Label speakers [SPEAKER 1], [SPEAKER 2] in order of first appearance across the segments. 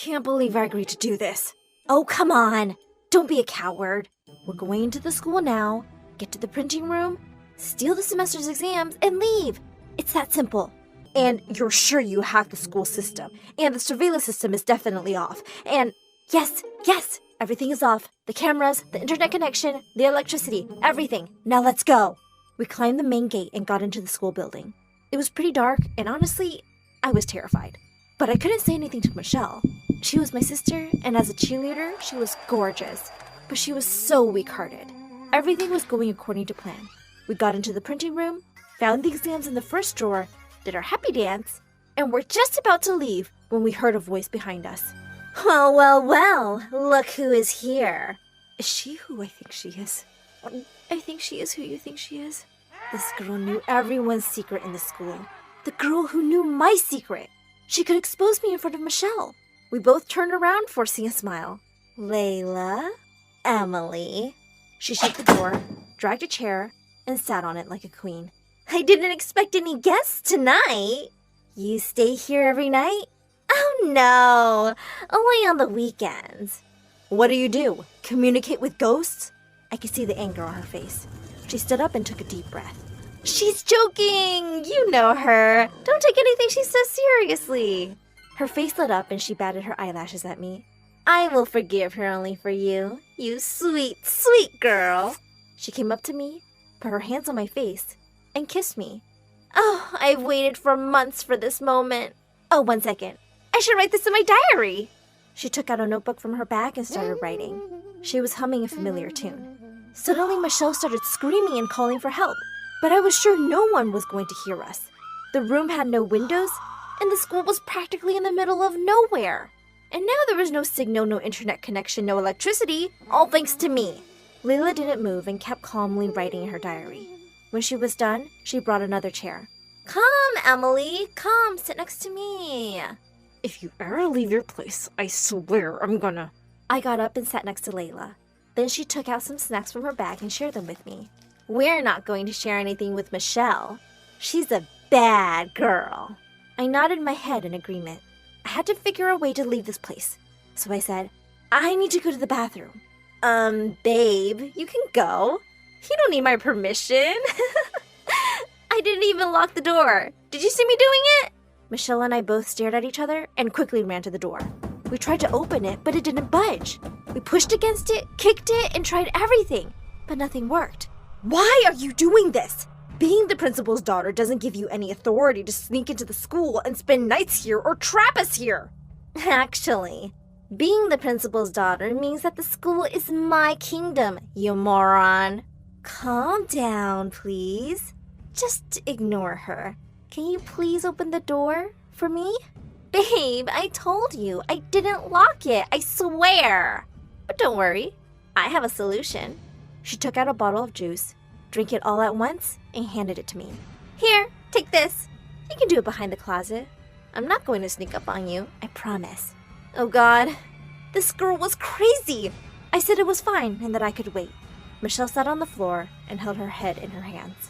[SPEAKER 1] Can't believe I agreed to do this. Oh, come on. Don't be a coward. We're going into the school now, get to the printing room, steal the semester's exams, and leave. It's that simple. And you're sure you hacked the school system, and the surveillance system is definitely off. And yes, everything is off. The cameras, the internet connection, the electricity, everything. Now let's go. We climbed the main gate and got into the school building. It was pretty dark, and honestly, I was terrified. But I couldn't say anything to Michelle. She was my sister, and as a cheerleader, she was gorgeous. But she was so weak-hearted. Everything was going according to plan. We got into the printing room, found the exams in the first drawer, did our happy dance, and were just about to leave when we heard a voice behind us. Well, look who is here. Is she who I think she is? I think she is who you think she is. This girl knew everyone's secret in the school. The girl who knew my secret. She could expose me in front of Michelle. We both turned around, forcing a smile. Layla? Emily? She shut the door, dragged a chair, and sat on it like a queen. I didn't expect any guests tonight. You stay here every night? Oh no, only on the weekends. What do? Communicate with ghosts? I could see the anger on her face. She stood up and took a deep breath. She's joking! You know her. Don't take anything she says seriously. Her face lit up and she batted her eyelashes at me. I will forgive her only for you. You sweet, sweet girl. She came up to me, put her hands on my face, and kissed me. Oh, I've waited for months for this moment. Oh, 1 second. I should write this in my diary. She took out a notebook from her bag and started writing. She was humming a familiar tune. Suddenly, Michelle started screaming and calling for help, but I was sure no one was going to hear us. The room had no windows, and the school was practically in the middle of nowhere. And now there was no signal, no internet connection, no electricity, all thanks to me. Layla didn't move and kept calmly writing in her diary. When she was done, she brought another chair. Come, Emily, come, sit next to me. If you ever leave your place, I swear I'm gonna... I got up and sat next to Layla. Then she took out some snacks from her bag and shared them with me. We're not going to share anything with Michelle. She's a bad girl. I nodded my head in agreement. I had to figure a way to leave this place. So I said, I need to go to the bathroom. Babe, you can go. You don't need my permission. I didn't even lock the door. Did you see me doing it? Michelle and I both stared at each other and quickly ran to the door. We tried to open it, but it didn't budge. We pushed against it, kicked it, and tried everything, but nothing worked. Why are you doing this? Being the principal's daughter doesn't give you any authority to sneak into the school and spend nights here or trap us here. Actually, being the principal's daughter means that the school is my kingdom, you moron. Calm down, please. Just ignore her. Can you please open the door for me? Babe, I told you, I didn't lock it, I swear. But don't worry, I have a solution. She took out a bottle of juice, drank it all at once, and handed it to me. Here, take this. You can do it behind the closet. I'm not going to sneak up on you, I promise. Oh God, this girl was crazy. I said it was fine and that I could wait. Michelle sat on the floor and held her head in her hands.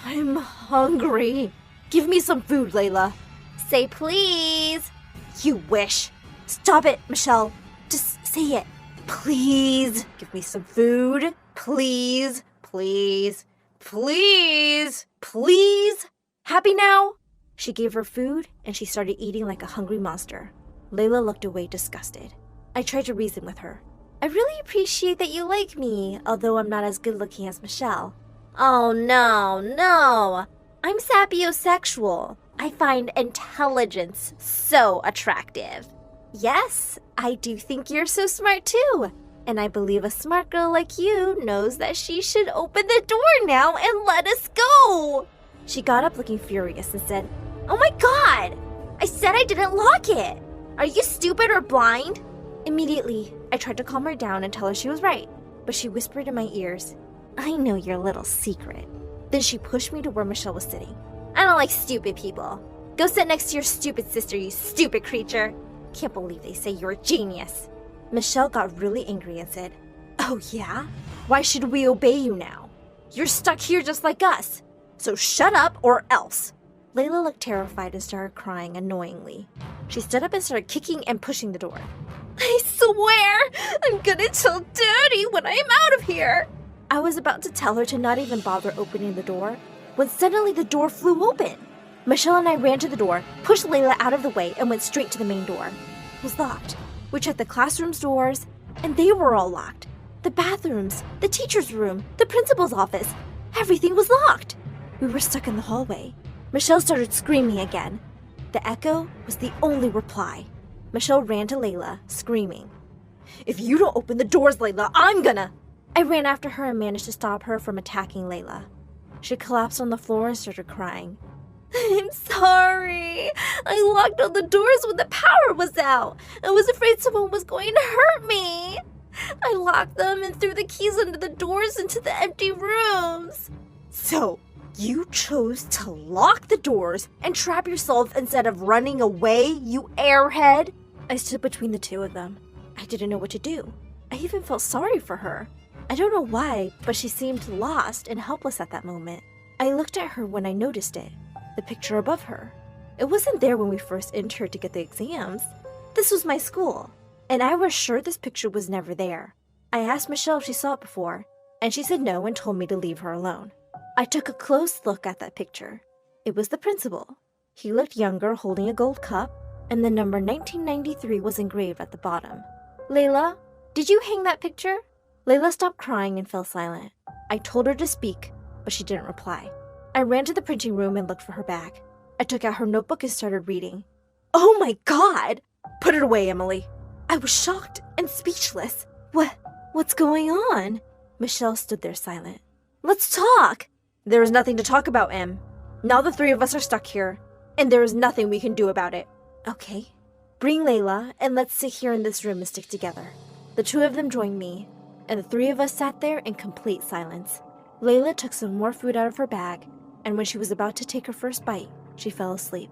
[SPEAKER 1] I'm hungry. Give me some food, Layla. Say please. You wish. Stop it, Michelle. Just say it. Please. Give me some food. Please. Please. Please. Please. Happy now? She gave her food and she started eating like a hungry monster. Layla looked away disgusted. I tried to reason with her. I really appreciate that you like me, although I'm not as good looking as Michelle. Oh no. I'm sapiosexual. I find intelligence so attractive. Yes, I do think you're so smart too. And I believe a smart girl like you knows that she should open the door now and let us go. She got up looking furious and said, Oh my God! I said I didn't lock it. Are you stupid or blind? Immediately, I tried to calm her down and tell her she was right, but she whispered in my ears, I know your little secret. Then she pushed me to where Michelle was sitting. I don't like stupid people. Go sit next to your stupid sister, you stupid creature. Can't believe they say you're a genius. Michelle got really angry and said, Oh yeah? Why should we obey you now? You're stuck here just like us. So shut up or else. Layla looked terrified and started crying annoyingly. She stood up and started kicking and pushing the door. I swear, I'm gonna tell Daddy when I am out of here. I was about to tell her to not even bother opening the door when suddenly the door flew open. Michelle and I ran to the door, pushed Layla out of the way, and went straight to the main door. It was locked. We checked the classroom's doors, and they were all locked. The bathrooms, the teacher's room, the principal's office, everything was locked. We were stuck in the hallway. Michelle started screaming again. The echo was the only reply. Michelle ran to Layla, screaming, "If you don't open the doors, Layla, I'm gonna!" I ran after her and managed to stop her from attacking Layla. She collapsed on the floor and started crying. I'm sorry. I locked all the doors when the power was out. I was afraid someone was going to hurt me. I locked them and threw the keys under the doors into the empty rooms. So, you chose to lock the doors and trap yourself instead of running away, you airhead? I stood between the two of them. I didn't know what to do. I even felt sorry for her. I don't know why, but she seemed lost and helpless at that moment. I looked at her when I noticed it. The picture above her. It wasn't there when we first entered to get the exams. This was my school, and I was sure this picture was never there. I asked Michelle if she saw it before, and she said no and told me to leave her alone. I took a close look at that picture. It was the principal. He looked younger, holding a gold cup, and the number 1993 was engraved at the bottom. Layla, did you hang that picture? Layla stopped crying and fell silent. I told her to speak, but she didn't reply. I ran to the printing room and looked for her bag. I took out her notebook and started reading. Oh my God! Put it away, Emily. I was shocked and speechless. What's going on? Michelle stood there silent. Let's talk! There is nothing to talk about, Em. Now the three of us are stuck here, and there is nothing we can do about it. Okay. Bring Layla, and let's sit here in this room and stick together. The two of them joined me, and the three of us sat there in complete silence. Layla took some more food out of her bag, and when she was about to take her first bite, she fell asleep.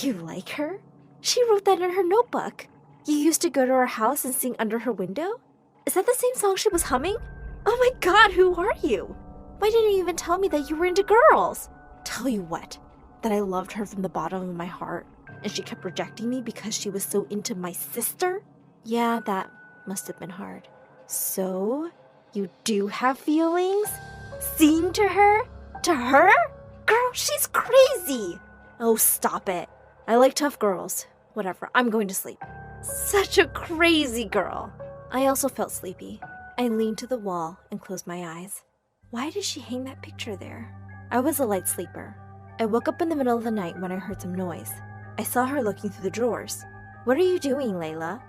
[SPEAKER 1] You like her? She wrote that in her notebook. You used to go to her house and sing under her window? Is that the same song she was humming? Oh my God, who are you? Why didn't you even tell me that you were into girls? Tell you what, that I loved her from the bottom of my heart, and she kept rejecting me because she was so into my sister? Yeah, that must have been hard. So, you do have feelings? Sing to her? To her? Girl, she's crazy! Oh, stop it. I like tough girls. Whatever, I'm going to sleep. Such a crazy girl. I also felt sleepy. I leaned to the wall and closed my eyes. Why did she hang that picture there? I was a light sleeper. I woke up in the middle of the night when I heard some noise. I saw her looking through the drawers. What are you doing, Layla?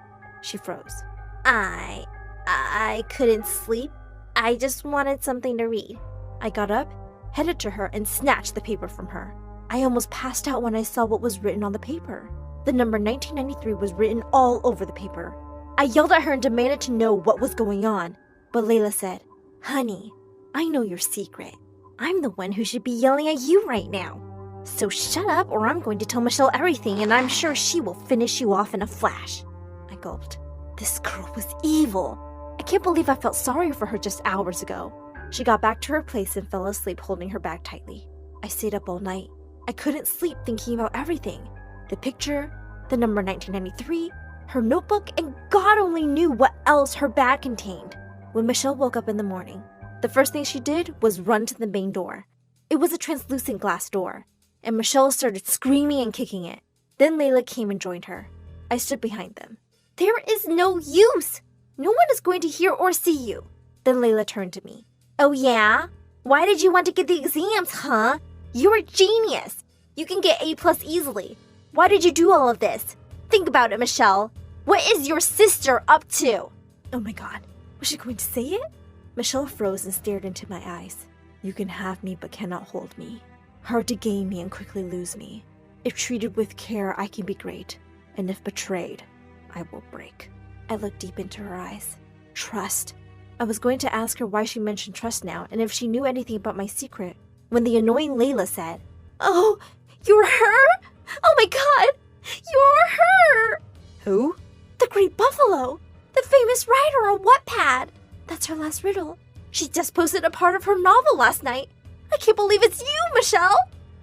[SPEAKER 1] She froze. I couldn't sleep. I just wanted something to read. I got up, headed to her, and snatched the paper from her. I almost passed out when I saw what was written on the paper. The number 1993 was written all over the paper. I yelled at her and demanded to know what was going on. But Layla said, Honey, I know your secret. I'm the one who should be yelling at you right now. So shut up or I'm going to tell Michelle everything and I'm sure she will finish you off in a flash. I gulped. This girl was evil. I can't believe I felt sorry for her just hours ago. She got back to her place and fell asleep holding her bag tightly. I stayed up all night. I couldn't sleep thinking about everything. The picture, the number 1993, her notebook, and God only knew what else her bag contained. When Michelle woke up in the morning, the first thing she did was run to the main door. It was a translucent glass door, and Michelle started screaming and kicking it. Then Layla came and joined her. I stood behind them. There is no use! No one is going to hear or see you. Then Layla turned to me. Oh yeah? Why did you want to get the exams, huh? You're a genius. You can get A+ easily. Why did you do all of this? Think about it, Michelle. What is your sister up to? Oh my God, was she going to say it? Michelle froze and stared into my eyes. You can have me but cannot hold me. Hard to gain me and quickly lose me. If treated with care, I can be great. And if betrayed, I will break. I looked deep into her eyes. Trust. I was going to ask her why she mentioned trust now and if she knew anything about my secret, when the annoying Layla said, Oh, you're her? Oh my God, you're her! Who? The Great Buffalo, the famous writer on Wattpad. That's her last riddle. She just posted a part of her novel last night. I can't believe it's you, Michelle!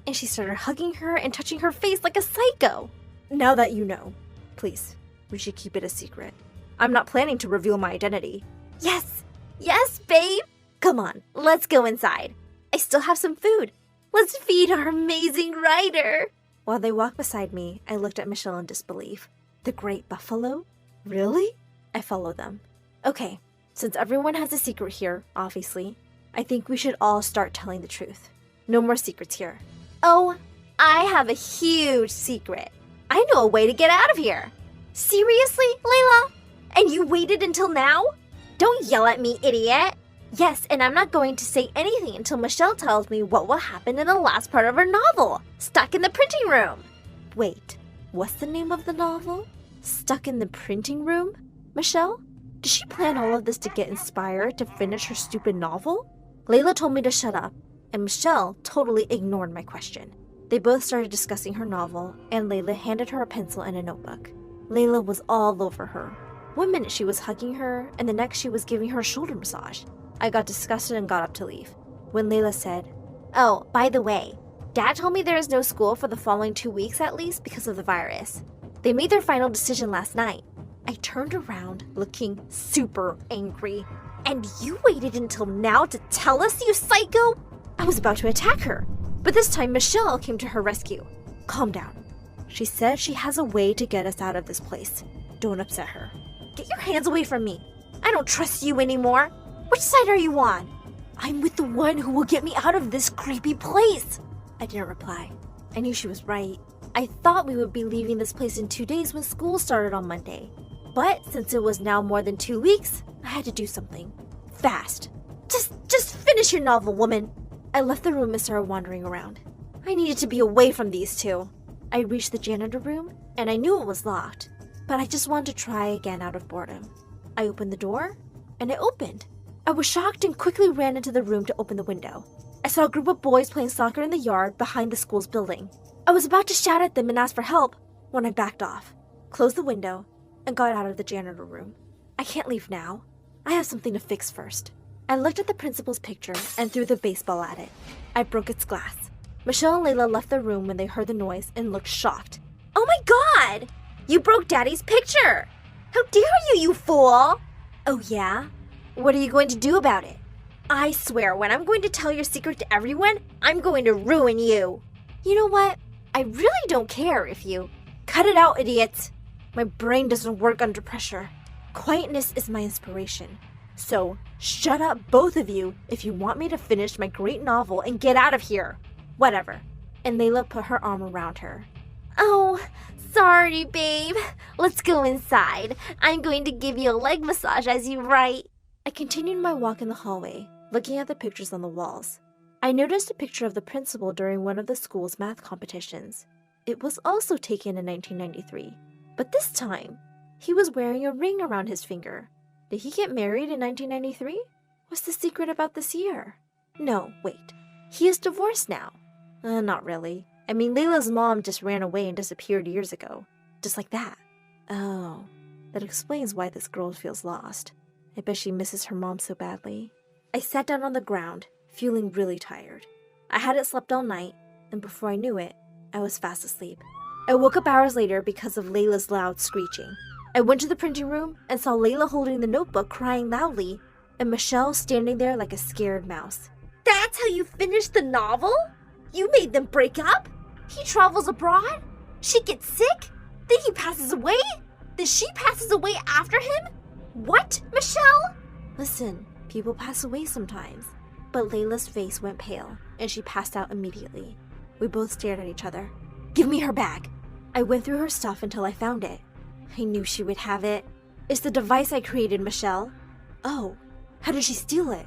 [SPEAKER 1] And she started hugging her and touching her face like a psycho. Now that you know, Please, we should keep it a secret. I'm not planning to reveal my identity. Yes! Yes, babe! Come on, let's go inside. I still have some food. Let's feed our amazing writer. While they walked beside me, I looked at Michelle in disbelief. The Great Buffalo? Really? I followed them. Okay, since everyone has a secret here, obviously, I think we should all start telling the truth. No more secrets here. Oh, I have a huge secret. I know a way to get out of here. Seriously, Layla? And you waited until now? Don't yell at me, idiot. Yes, and I'm not going to say anything until Michelle tells me what will happen in the last part of her novel, Stuck in the Printing Room. Wait, what's the name of the novel? Stuck in the Printing Room? Michelle? Did she plan all of this to get inspired to finish her stupid novel? Layla told me to shut up, and Michelle totally ignored my question. They both started discussing her novel, and Layla handed her a pencil and a notebook. Layla was all over her. One minute she was hugging her, and the next she was giving her a shoulder massage. I got disgusted and got up to leave. When Layla said, "Oh, by the way, Dad told me there is no school for the following 2 weeks at least because of the virus. They made their final decision last night." I turned around looking super angry. "And you waited until now to tell us, you psycho?" I was about to attack her, but this time Michelle came to her rescue. "Calm down. She said she has a way to get us out of this place. Don't upset her." "Get your hands away from me. I don't trust you anymore. Which side are you on?" "I'm with the one who will get me out of this creepy place." I didn't reply. I knew she was right. I thought we would be leaving this place in 2 days when school started on Monday. But since it was now more than 2 weeks, I had to do something. Fast. Just finish your novel, woman." I left the room and started wandering around. I needed to be away from these two. I reached the janitor room, and I knew it was locked, but I just wanted to try again out of boredom. I opened the door, and it opened. I was shocked and quickly ran into the room to open the window. I saw a group of boys playing soccer in the yard behind the school's building. I was about to shout at them and ask for help when I backed off, closed the window, and got out of the janitor room. I can't leave now. I have something to fix first. I looked at the principal's picture and threw the baseball at it. I broke its glass. Michelle and Layla left the room when they heard the noise and looked shocked. "Oh my God! You broke Daddy's picture! How dare you, you fool!" "Oh yeah? What are you going to do about it?" "I swear, when I'm going to tell your secret to everyone, I'm going to ruin you." "You know what? I really don't care if you..." "Cut it out, idiots! My brain doesn't work under pressure. Quietness is my inspiration. So, shut up, both of you, if you want me to finish my great novel and get out of here. Whatever." And Layla put her arm around her. "Oh, sorry, babe. Let's go inside. I'm going to give you a leg massage as you write." I continued my walk in the hallway, looking at the pictures on the walls. I noticed a picture of the principal during one of the school's math competitions. It was also taken in 1993, but this time, he was wearing a ring around his finger. Did he get married in 1993? What's the secret about this year? No, wait. He is divorced now. Not really. I mean, Layla's mom just ran away and disappeared years ago. Just like that. Oh, that explains why this girl feels lost. I bet she misses her mom so badly. I sat down on the ground, feeling really tired. I hadn't slept all night, and before I knew it, I was fast asleep. I woke up hours later because of Layla's loud screeching. I went to the printing room and saw Layla holding the notebook crying loudly, and Michelle standing there like a scared mouse. "That's how you finished the novel? You made them break up? He travels abroad? She gets sick? Then he passes away? Then she passes away after him? What, Michelle?" "Listen, people pass away sometimes." But Layla's face went pale, and she passed out immediately. We both stared at each other. "Give me her bag." I went through her stuff until I found it. I knew she would have it. "It's the device I created, Michelle." "Oh, how did she steal it?"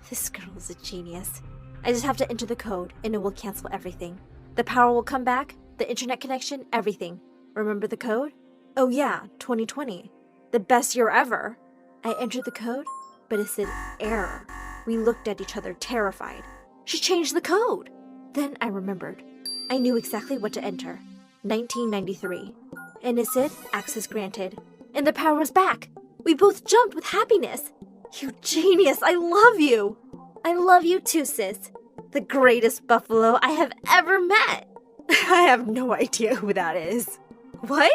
[SPEAKER 1] This girl is a genius. "I just have to enter the code, and it will cancel everything. The power will come back, the internet connection, everything. Remember the code?" "Oh yeah, 2020. The best year ever." I entered the code, but it said error. We looked at each other terrified. She changed the code. Then I remembered. I knew exactly what to enter. 1993. And it said access granted. And the power was back. We both jumped with happiness. "You genius, I love you." "I love you too, sis. The greatest buffalo I have ever met." I have no idea who that is. "What?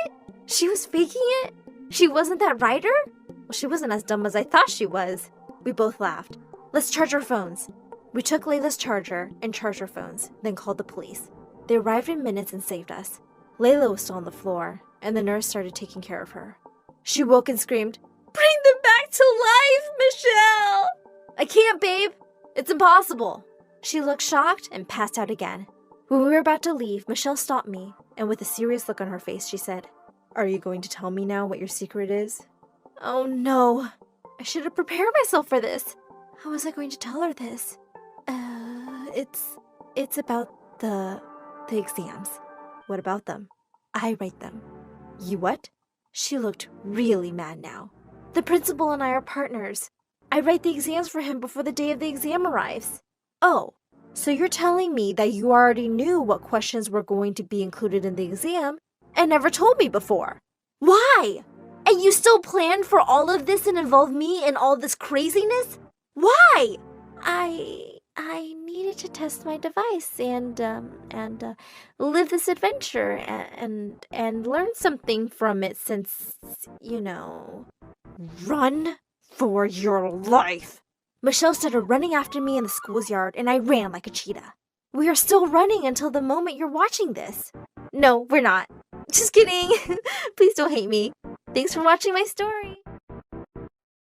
[SPEAKER 1] She was faking it? She wasn't that writer? Well, she wasn't as dumb as I thought she was. We both laughed. Let's charge our phones. We took Layla's charger and charged our phones, then called the police. They arrived in minutes and saved us. Layla was still on the floor, and the nurse started taking care of her. She woke and screamed, "Bring them back to life, Michelle!" "I can't, babe. It's impossible." She looked shocked and passed out again. When we were about to leave, Michelle stopped me, and with a serious look on her face, she said, "Are you going to tell me now what your secret is?" Oh no. I should have prepared myself for this. How was I going to tell her this? It's about the exams. What about them? I write them. You what? She looked really mad now. The principal and I are partners. I write the exams for him before the day of the exam arrives. Oh, so you're telling me that you already knew what questions were going to be included in the exam and never told me before. Why? And you still planned for all of this and involved me in all this craziness? Why? I needed to test my device and live this adventure and learn something from it since, Run for your life. Michelle started running after me in the school's yard, and I ran like a cheetah. We are still running until the moment you're watching this. No, we're not. Just kidding. Please don't hate me. Thanks for watching my story.